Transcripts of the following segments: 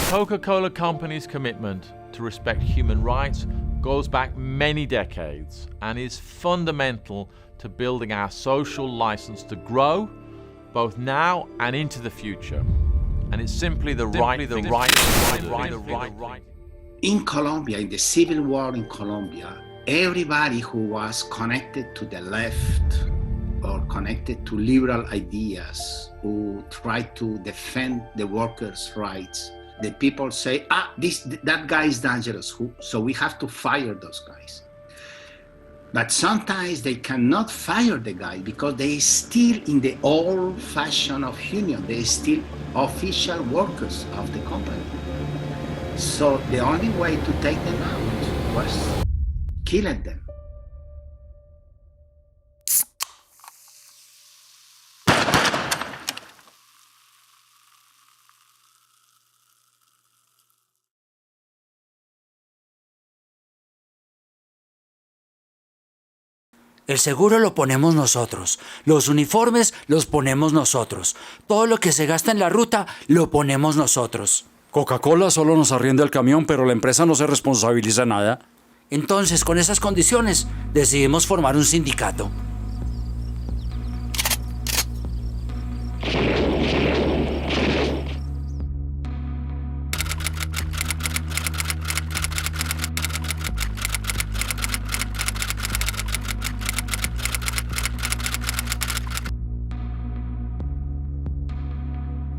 Coca-Cola Company's commitment to respect human rights goes back many decades and is fundamental to building our social license to grow, both now and into the future. And it's simply the right. In Colombia, in the civil war in Colombia, everybody who was connected to the left or connected to liberal ideas, who tried to defend the workers' rights, the people say, that guy is dangerous, so we have to fire those guys. But sometimes they cannot fire the guy because they still in the old fashion of union, they still official workers of the company. So the only way to take them out was killing them. El seguro lo ponemos nosotros, los uniformes los ponemos nosotros, todo lo que se gasta en la ruta lo ponemos nosotros. Coca-Cola solo nos arrienda el camión, pero la empresa no se responsabiliza de nada. Entonces, con esas condiciones, decidimos formar un sindicato.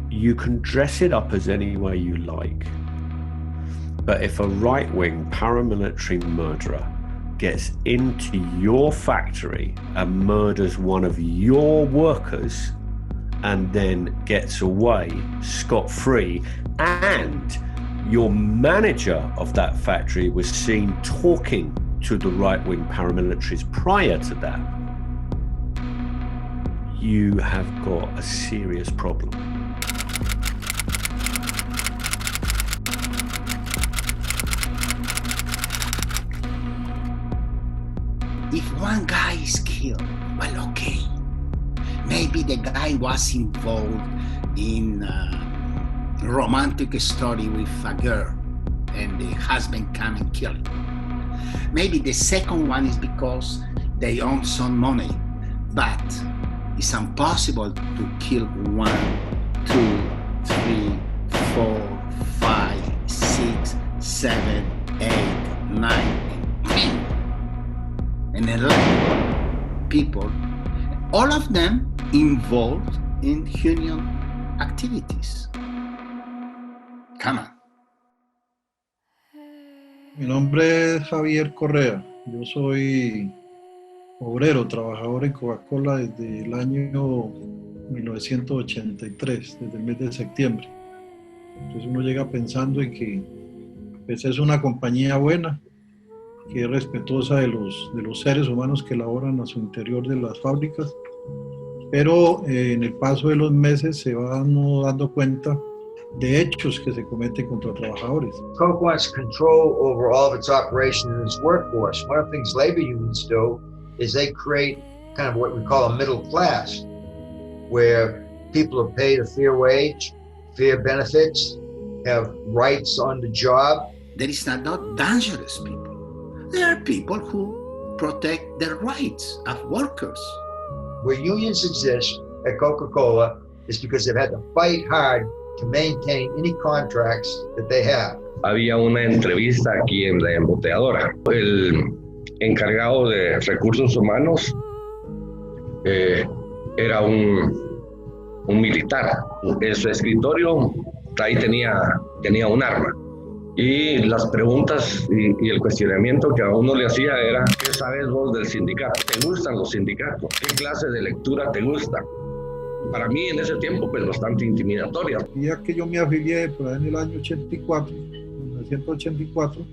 You can dress it up as any way you like, but if a right-wing paramilitary murderer gets into your factory and murders one of your workers and then gets away scot-free, and your manager of that factory was seen talking to the right-wing paramilitaries prior to that, you have got a serious problem. If one guy is killed, well, okay. Maybe the guy was involved in a romantic story with a girl and the husband come and kill him. Maybe the second one is because they own some money, but it's impossible to kill 1, 2, 3, 4, 5, 6, 7, 8, 9, 10. And 11 people, all of them involved in union activities. Come on. Mi nombre es Javier Correa. Yo soy obrero, trabajador en Coca-Cola desde el año 1983, desde el mes de septiembre. Entonces uno llega pensando en que pues, es una compañía buena, que es respetuosa de los seres humanos que laboran a su interior de las fábricas, pero en el paso de los meses se van dando cuenta de hechos que se cometen contra trabajadores. Coke wants control over all of its operation and its workforce. One of the things labor unions do is they create kind of what we call a middle class, where people are paid a fair wage, fair benefits, have rights on the job. There is not dangerous people. There are people who protect the rights of workers. Where unions exist at Coca-Cola is because they've had to fight hard to maintain any contracts that they have. Había una entrevista aquí en la embotelladora. El encargado de recursos humanos era un militar. En su escritorio ahí tenía un arma. Y las preguntas y el cuestionamiento que a uno le hacía era: ¿qué sabes vos del sindicato? ¿Te gustan los sindicatos? ¿Qué clase de lectura te gusta? Para mí en ese tiempo pues bastante intimidatoria. El día que yo me afilié por ahí en el año 84, 1984,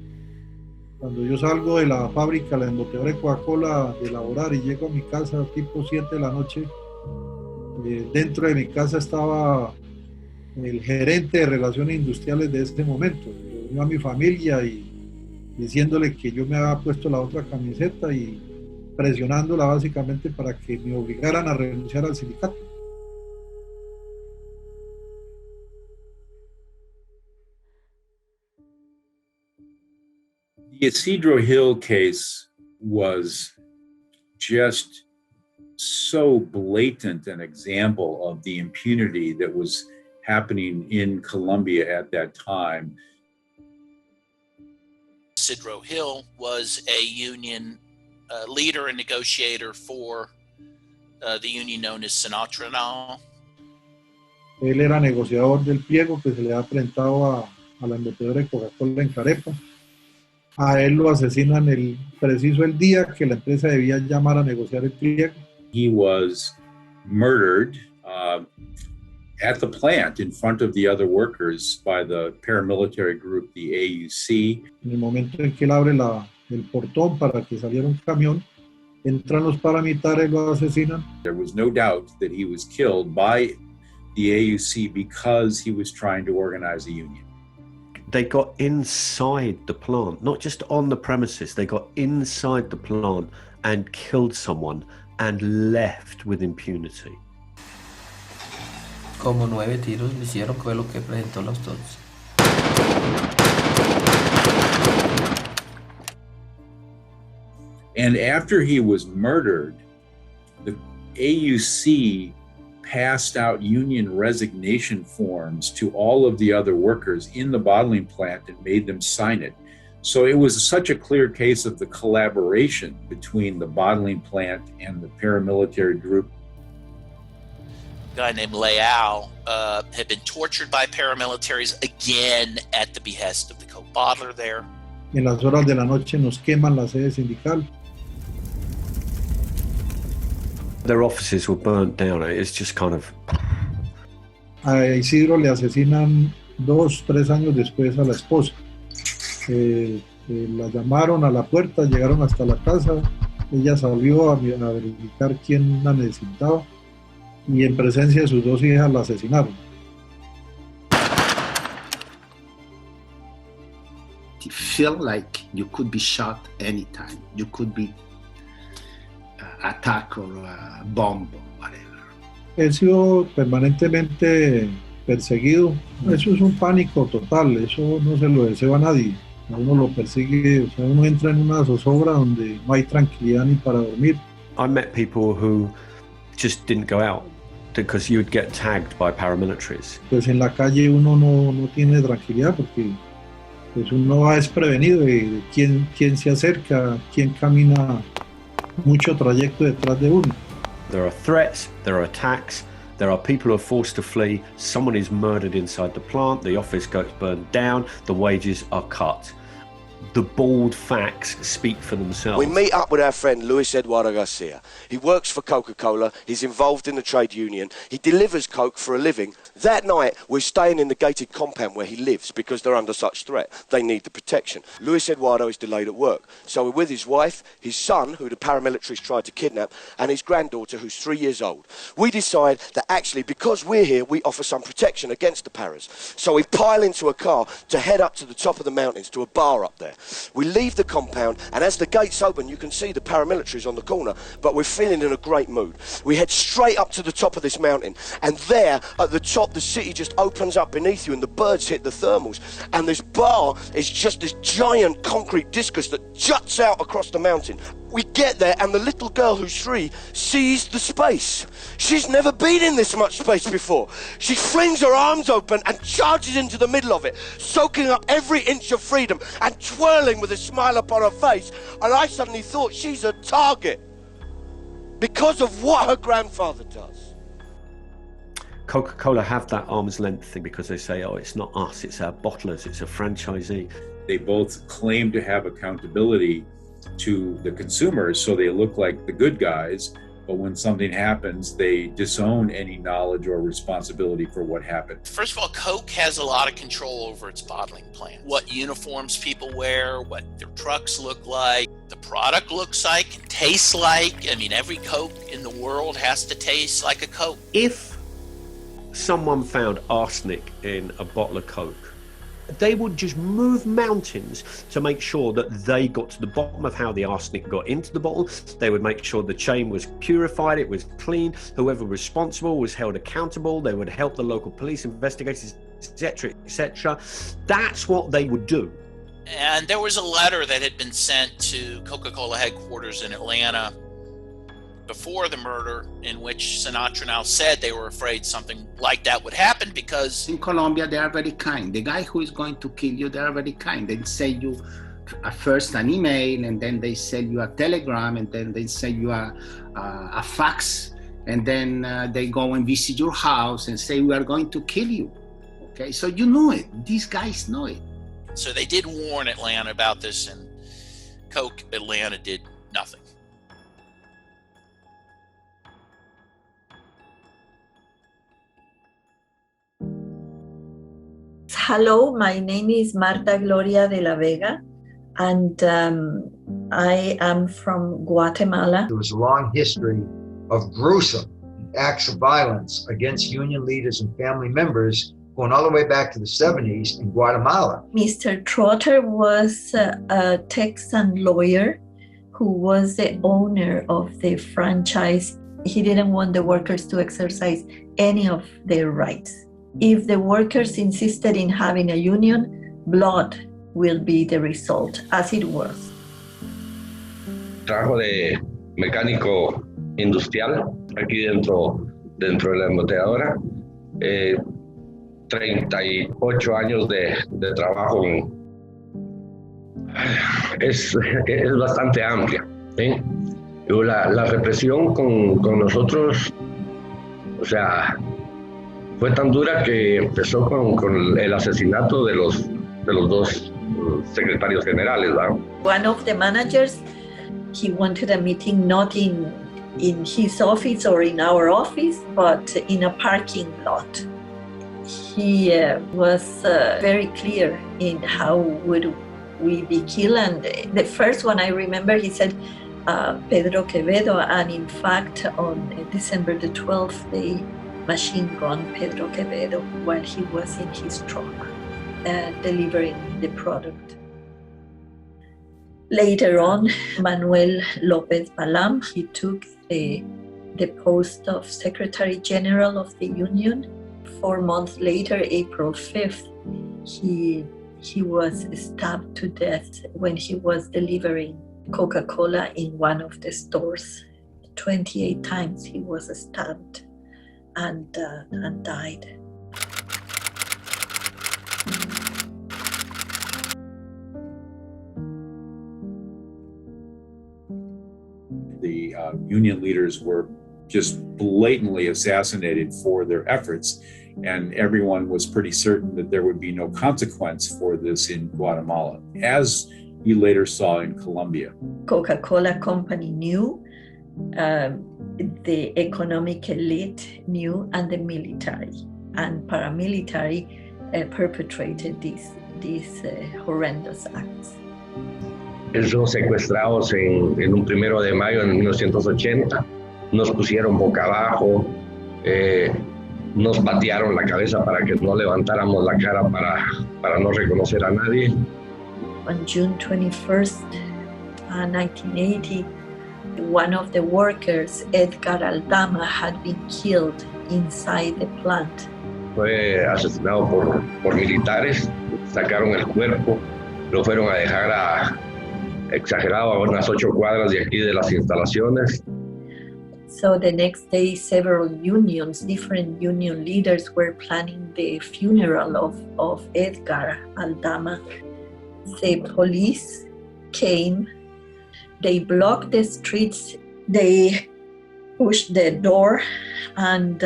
cuando yo salgo de la fábrica, la embotelladora de Coca-Cola, de laborar y llego a mi casa tipo 7 de la noche, dentro de mi casa estaba el gerente de relaciones industriales de ese momento. Yo a mi familia y diciéndole que yo me había puesto la otra camiseta y presionándola básicamente para que me obligaran a renunciar al sindicato. The Isidro Hill case was just so blatant an example of the impunity that was happening in Colombia at that time. Isidro Hill was a union leader and negotiator for the union known as Sinatra now. Él era negociador del pliego que se le ha presentado a la embotellera de Coca-Cola en Carepa. A él lo asesinan preciso el día que la empresa debía llamar a negociar el pliego. He was murdered at the plant in front of the other workers by the paramilitary group, the AUC. En el momento en que él abre el portón para que saliera un camión, entran los paramilitares, lo asesinan. There was no doubt that he was killed by the AUC because he was trying to organize a union. They got inside the plant, not just on the premises, they got inside the plant and killed someone and left with impunity. Como 9 tiros le hicieron, fue lo que presentó los dos. And after he was murdered, the AUC passed out union resignation forms to all of the other workers in the bottling plant and made them sign it. So it was such a clear case of the collaboration between the bottling plant and the paramilitary group. A guy named Leal had been tortured by paramilitaries again at the behest of the Coke bottler there. En las horas de la noche nos queman la sede sindical. Their offices were burnt down. It's just kind of... A Isidro le asesinan 2-3 años después a la esposa. La llamaron a la puerta, llegaron hasta la casa, ella salió a verificar quién la necesitaba y en presencia de sus 2 hijas la asesinaron. You feel like you could be shot anytime. You could be attacked or bombed or whatever. He sido permanentemente perseguido. Eso es un pánico total, eso no se lo deseo a nadie. A uno lo persigue, o sea, uno entra en una zozobra donde no hay tranquilidad ni para dormir. I met people who just didn't go out because you would get tagged by paramilitaries. Pues en la calle uno no tiene tranquilidad porque pues uno va desprevenido de quién se acerca, quién camina mucho trayecto detrás de uno. There are threats, there are attacks, there are people who are forced to flee, someone is murdered inside the plant, the office gets burned down, the wages are cut. The bald facts speak for themselves. We meet up with our friend Luis Eduardo Garcia. He works for Coca-Cola, he's involved in the trade union, he delivers Coke for a living. That night, we're staying in the gated compound where he lives because they're under such threat. They need the protection. Luis Eduardo is delayed at work. So we're with his wife, his son, who the paramilitaries tried to kidnap, and his granddaughter, who's 3 years old. We decide that actually, because we're here, we offer some protection against the paras. So we pile into a car to head up to the top of the mountains to a bar up there. We leave the compound, and as the gates open, you can see the paramilitaries on the corner, but we're feeling in a great mood. We head straight up to the top of this mountain, and there, at the top, the city just opens up beneath you, and the birds hit the thermals, and this bar is just this giant concrete discus that juts out across the mountain. We get there, and the little girl who's 3 sees the space. She's never been in this much space before. She flings her arms open and charges into the middle of it, soaking up every inch of freedom and twirling with a smile upon her face. And I suddenly thought she's a target because of what her grandfather does. Coca-Cola have that arm's length thing because they say, oh, it's not us, it's our bottlers, it's a franchisee. They both claim to have accountability to the consumers, so they look like the good guys, but when something happens, they disown any knowledge or responsibility for what happened. First of all, Coke has a lot of control over its bottling plant. What uniforms people wear, what their trucks look like, the product looks like, and tastes like. I mean, every Coke in the world has to taste like a Coke. If someone found arsenic in a bottle of Coke, they would just move mountains to make sure that they got to the bottom of how the arsenic got into the bottle. They would make sure the chain was purified, it was clean, whoever was responsible was held accountable, they would help the local police investigators, etc., etc. That's what they would do. And there was a letter that had been sent to Coca-Cola headquarters in Atlanta before the murder, in which Sinatra now said they were afraid something like that would happen because in Colombia they are very kind. The guy who is going to kill you, they are very kind. They send you first an email, and then they send you a telegram, and then they send you a fax, and then they go and visit your house and say, we are going to kill you. Okay, so you know it. These guys know it. So they did warn Atlanta about this, and Coke Atlanta did nothing. Hello, my name is Marta Gloria de la Vega, and I am from Guatemala. There was a long history of gruesome acts of violence against union leaders and family members going all the way back to the 70s in Guatemala. Mr. Trotter was a Texan lawyer who was the owner of the franchise. He didn't want the workers to exercise any of their rights. If the workers insisted in having a union, blood will be the result, as it was. Trabajo de mecánico industrial aquí dentro de la embotelladora. 38 años de trabajo. Es bastante amplia, ¿sí? La represión con nosotros, o sea, fue tan dura que empezó con el asesinato de los dos secretarios generales, ¿verdad? One of the managers, he wanted a meeting not in his office or in our office, but in a parking lot. He was very clear in how would we be killed. And the first one I remember, he said, Pedro Quevedo, and in fact on December the 12th, they machine gun Pedro Quevedo while he was in his truck delivering the product. Later on, Manuel Lopez Balam, he took the post of Secretary General of the Union. 4 months later, April 5th, he was stabbed to death when he was delivering Coca-Cola in one of the stores. 28 times he was stabbed and died. The union leaders were just blatantly assassinated for their efforts, and everyone was pretty certain that there would be no consequence for this in Guatemala, as we later saw in Colombia. Coca-Cola company knew, the economic elite knew, and the military and paramilitary perpetrated these horrendous acts. Fuimos secuestrados en un 1 de mayo de 1980, nos pusieron boca abajo, nos patearon la cabeza para que no levantáramos la cara para no reconocer a nadie. On June 21st, 1980, one of the workers, Edgar Aldama, had been killed inside the plant. Fue asesinado por militares, sacaron el cuerpo, lo fueron a dejar exagerado a unas 8 cuadras de aquí de las instalaciones. So the next day, several unions, different union leaders were planning the funeral of Edgar Aldama. The police came, they blocked the streets, they pushed the door, and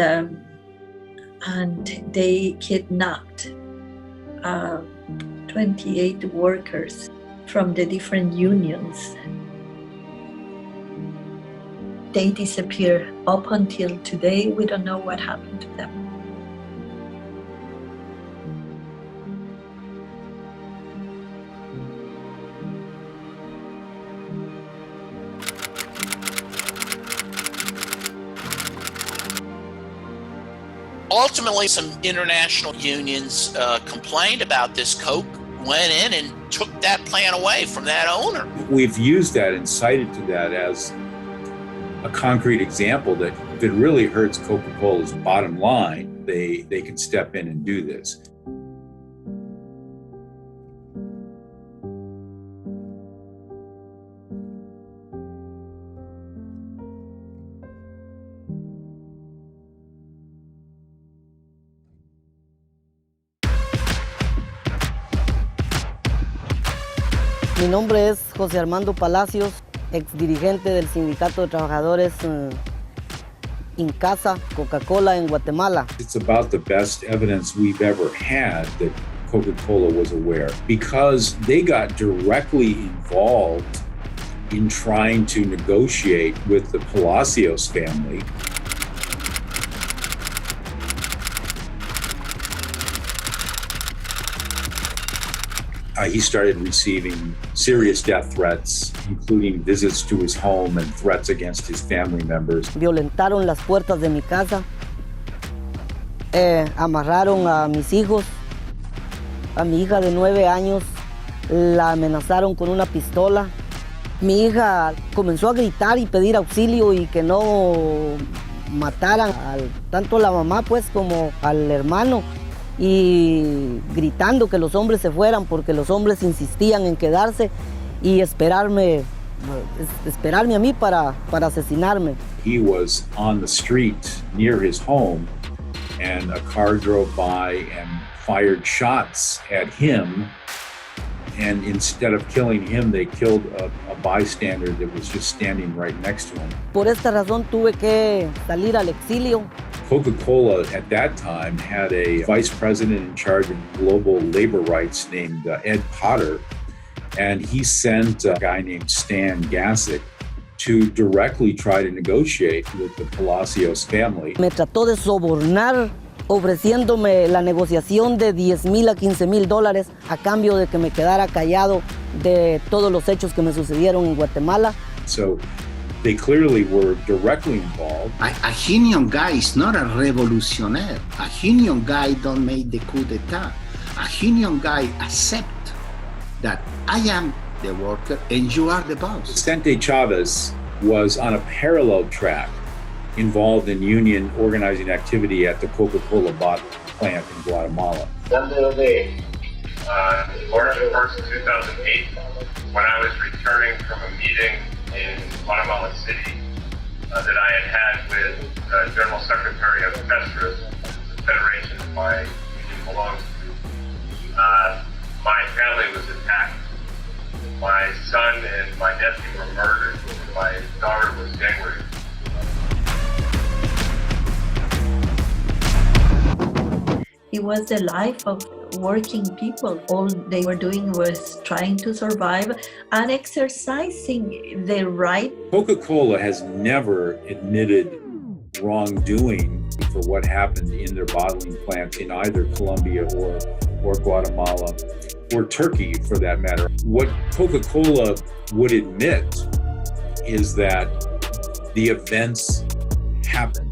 they kidnapped 28 workers from the different unions. They disappeared. Up until today, we don't know what happened to them. Ultimately, some international unions complained about this. Coke went in and took that plant away from that owner. We've used that and cited to that as a concrete example that if it really hurts Coca-Cola's bottom line, they can step in and do this. Mi nombre es José Armando Palacios, exdirigente del Sindicato de Trabajadores en Casa, Coca-Cola en Guatemala. It's about the best evidence we've ever had that Coca-Cola was aware, because they got directly involved in trying to negotiate with the Palacios family. He started receiving serious death threats, including visits to his home and threats against his family members. Violentaron las puertas de mi casa, amarraron a mis hijos, a mi hija de 9 años, la amenazaron con una pistola. Mi hija comenzó a gritar y pedir auxilio y que no mataran tanto a la mamá pues como al hermano, y gritando que los hombres se fueran porque los hombres insistían en quedarse y esperarme a mí para asesinarme. He was on the street near his home and a car drove by and fired shots at him, and instead of killing him, they killed a bystander that was just standing right next to him. Por esta razón tuve que salir al exilio. Coca-Cola at that time had a vice president in charge of global labor rights named Ed Potter, and he sent a guy named Stan Gassick to directly try to negotiate with the Palacios family. Me trató de sobornar ofreciéndome la negociación de $10,000 a $15,000 a cambio de que me quedara callado de todos los hechos que me sucedieron en Guatemala. So they clearly were directly involved. A union guy is not a revolutionary. A union guy don't make the coup d'etat. A union guy accept that I am the worker and you are the boss. Vicente Chavez was on a parallel track, involved in union organizing activity at the Coca-Cola plant in Guatemala. March 1st, 2008, when I was returning from a meeting in Guatemala City that I had with the General Secretary of Testimonies, the federation my union belongs to, my family was attacked. My son and my nephew were murdered. My daughter was gang raped. It was the life of working people. All they were doing was trying to survive and exercising their right. Coca-Cola has never admitted wrongdoing for what happened in their bottling plants in either Colombia or Guatemala, or Turkey for that matter. What Coca-Cola would admit is that the events happened.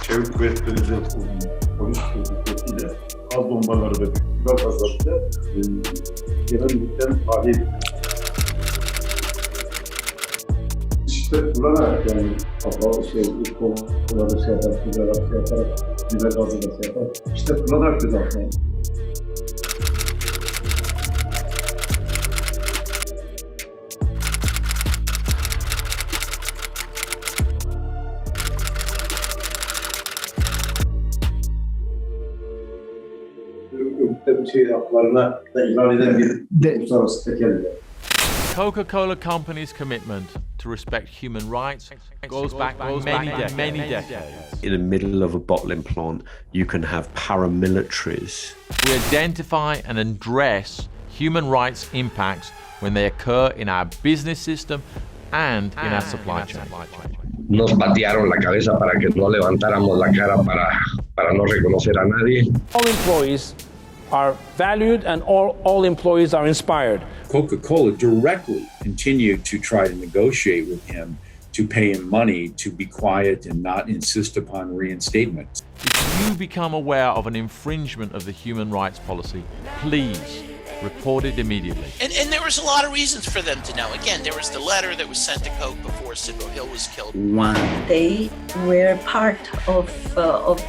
Çevik kuvvetlerinde polis kuvvetiyle az bombaları ve silah kazandı. Genel birliklerin tahliye edildi. Şiddet kullanarak yani kolları şey yapar, sigarat şey yapar, biber gazı da şey yapar. Şiddet kullanarak cezasını. Coca-Cola Company's commitment to respect human rights goes back many decades. In the middle of a bottling plant, you can have paramilitaries. We identify and address human rights impacts when they occur in our business system and in our supply chain. Nos patearon la cabeza para que no levantáramos la cara para no reconocer a nadie. All employees are valued and all employees are inspired. Coca-Cola directly continued to try to negotiate with him to pay him money to be quiet and not insist upon reinstatement. If you become aware of an infringement of the human rights policy, please reported immediately. And there was a lot of reasons for them to know. Again, there was the letter that was sent to Coke before Citgo Hill was killed. They were part of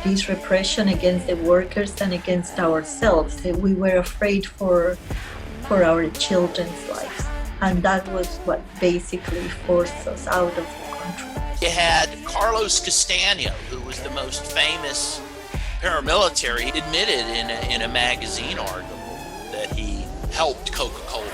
this repression against the workers and against ourselves. We were afraid for our children's lives. And that was what basically forced us out of the country. You had Carlos Castaño, who was the most famous paramilitary, admitted in a magazine article that he helped Coca-Cola.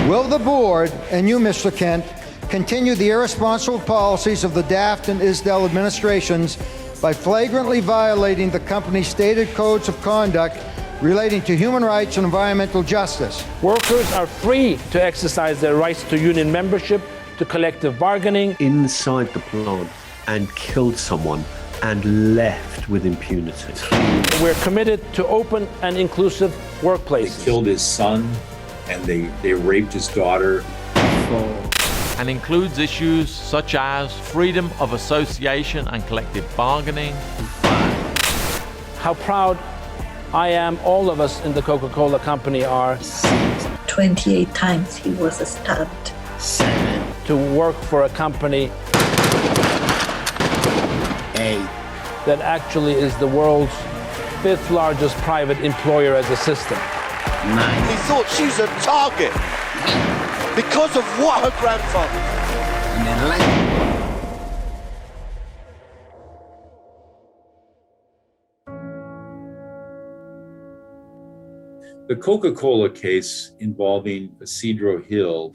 Will the board, and you, Mr. Kent, continue the irresponsible policies of the Daft and Isdell administrations by flagrantly violating the company's stated codes of conduct relating to human rights and environmental justice? Workers are free to exercise their rights to union membership, to collective bargaining. Inside the plant and killed someone and left with impunity. We're committed to open and inclusive workplaces. They killed his son and they raped his daughter. And includes issues such as freedom of association and collective bargaining. How proud I am, all of us in the Coca-Cola company are. 28 times he was stabbed. 7. To work for a company 8. that actually is the world's 5th largest private employer as a system. 9. He thought she was a target because of what her grandfather. And then 11. The Coca-Cola case involving Cedro Hill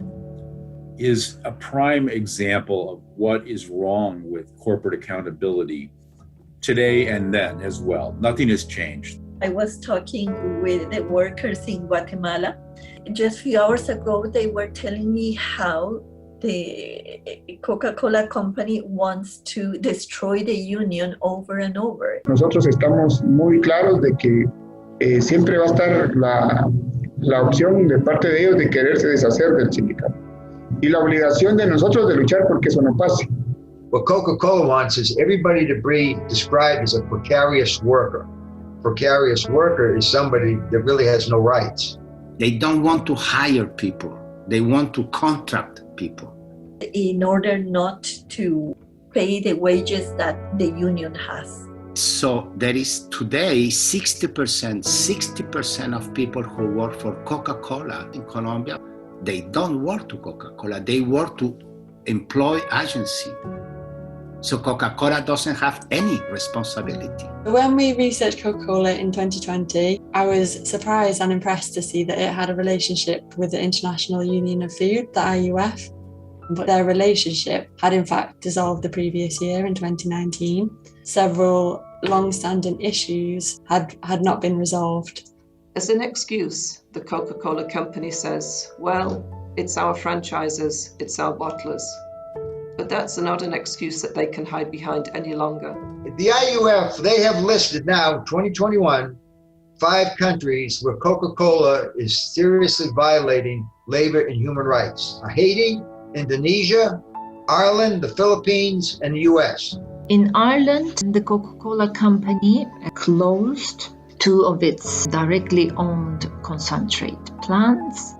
is a prime example of what is wrong with corporate accountability today and then as well. Nothing has changed. I was talking with the workers in Guatemala. Just a few hours ago, they were telling me how the Coca-Cola company wants to destroy the union over and over. Nosotros estamos muy claros de que siempre va a estar la opción de parte de ellos de quererse deshacer del sindicato y la obligación de nosotros de luchar porque eso no pase. What Coca-Cola wants is everybody to be described as a precarious worker. Precarious worker is somebody that really has no rights. They don't want to hire people. They want to contract people. In order not to pay the wages that the union has. So there is today 60% of people who work for Coca-Cola in Colombia, they don't work to Coca-Cola, they work to employee agency. So Coca-Cola doesn't have any responsibility. When we researched Coca-Cola in 2020, I was surprised and impressed to see that it had a relationship with the International Union of Food, the IUF, but their relationship had in fact dissolved the previous year in 2019. Several long-standing issues had not been resolved. As an excuse, the Coca-Cola company says, well, it's our franchises, it's our bottlers. But that's not an excuse that they can hide behind any longer. The IUF, they have listed now, 2021, 5 countries where Coca-Cola is seriously violating labor and human rights. Haiti, Indonesia, Ireland, the Philippines, and the US. In Ireland, the Coca-Cola company closed 2 of its directly owned concentrate plants.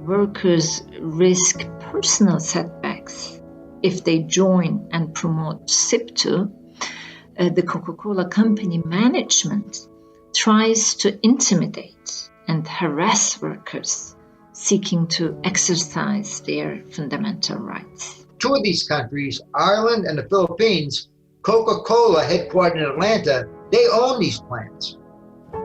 Workers risk personal setbacks if they join and promote SIP2. The Coca-Cola company management tries to intimidate and harass workers seeking to exercise their fundamental rights. 2 of these countries, Ireland and the Philippines, Coca-Cola, headquartered in Atlanta, they own these plants.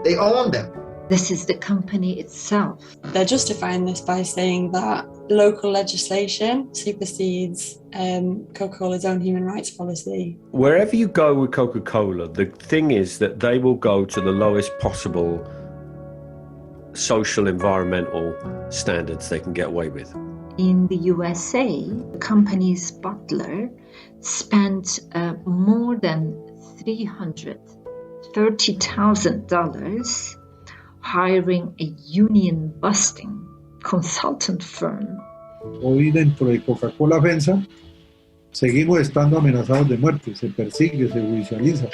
They own them. This is the company itself. They're justifying this by saying that local legislation supersedes Coca-Cola's own human rights policy. Wherever you go with Coca-Cola, the thing is that they will go to the lowest possible social, environmental standards they can get away with. In the USA, the company's bottler spent more than $330,000 hiring a union-busting consultant firm. Hoy dentro de Coca-Cola FEMSA seguimos estando amenazados de muerte, se persigue, se judicializa.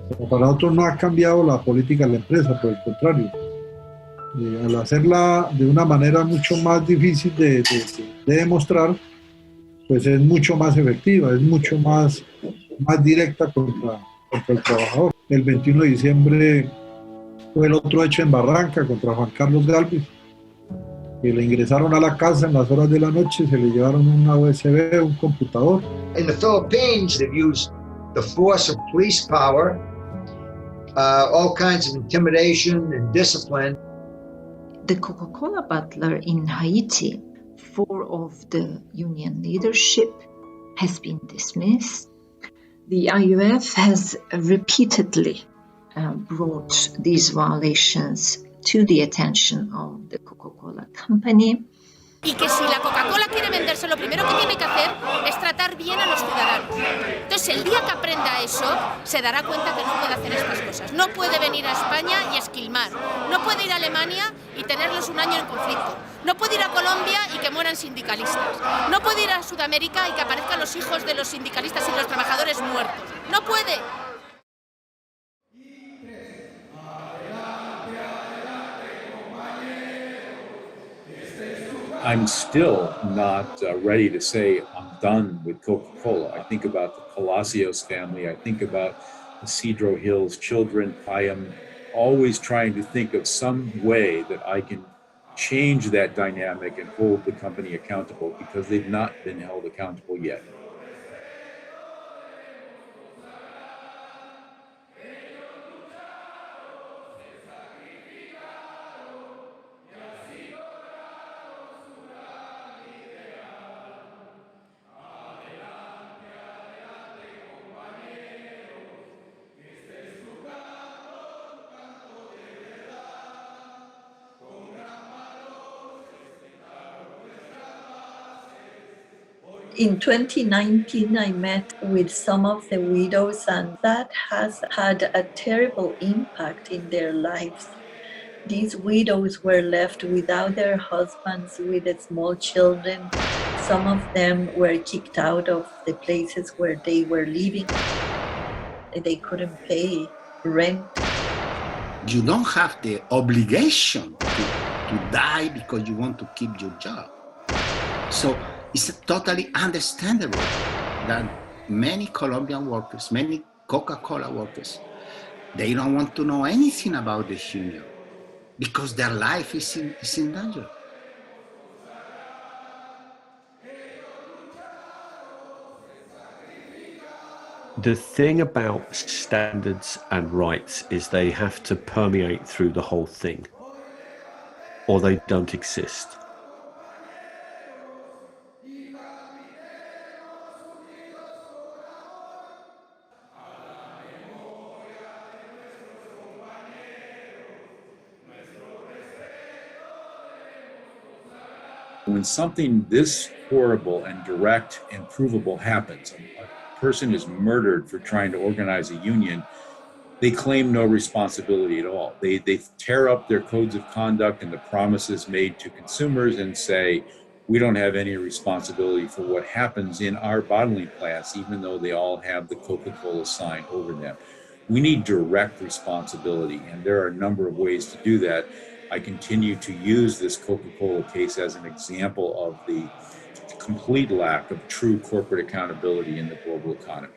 Pero para nosotros no ha cambiado la política de la empresa, por el contrario. al hacerla de una manera mucho más difícil de demostrar, pues es mucho más efectiva, es mucho más directa contra el trabajador. El 21 de diciembre fue el otro hecho en Barranca contra Juan Carlos Galvis, que le ingresaron a la casa en las horas de la noche, se le llevaron una USB, un computador. In the Philippines, they've used the force of police power, all kinds of intimidation and discipline. The Coca-Cola bottler in Haiti, 4 of the union leadership has been dismissed. The IUF has repeatedly brought these violations to the attention of the Coca-Cola company. Y que si la Coca-Cola quiere venderse, lo primero que tiene que hacer es tratar bien a los ciudadanos. Entonces, el día que aprenda eso, se dará cuenta que no puede hacer estas cosas. No puede venir a España y esquilmar. No puede ir a Alemania y tenerlos un año en conflicto. No puede ir a Colombia y que mueran sindicalistas. No puede ir a Sudamérica y que aparezcan los hijos de los sindicalistas y los trabajadores muertos. No puede. I'm still not ready to say I'm done with Coca-Cola. I think about the Palacios family. I think about the Cedro Hills children. I am always trying to think of some way that I can change that dynamic and hold the company accountable, because they've not been held accountable yet. In 2019, I met with some of the widows, and that has had a terrible impact in their lives. These widows were left without their husbands, with small children. Some of them were kicked out of the places where they were living. They couldn't pay rent. You don't have the obligation to die because you want to keep your job. So it's totally understandable that many Colombian workers, many Coca-Cola workers, they don't want to know anything about the union because their life is in danger. The thing about standards and rights is they have to permeate through the whole thing, or they don't exist. When something this horrible and direct and provable happens, a person is murdered for trying to organize a union, they claim no responsibility at all. They tear up their codes of conduct and the promises made to consumers and say, we don't have any responsibility for what happens in our bottling plants, even though they all have the Coca-Cola sign over them. We need direct responsibility, and there are a number of ways to do that. I continue to use this Coca-Cola case as an example of the complete lack of true corporate accountability in the global economy.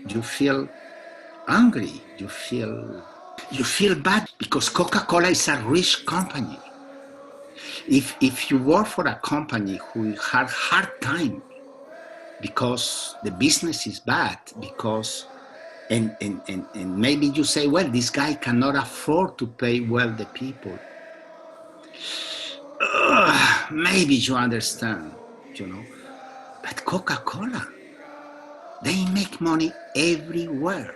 You feel angry, you feel bad because Coca-Cola is a rich company. If you work for a company who had hard time because the business is bad, because and maybe you say, well, this guy cannot afford to pay well the people. Maybe you understand, but Coca-Cola, they make money everywhere.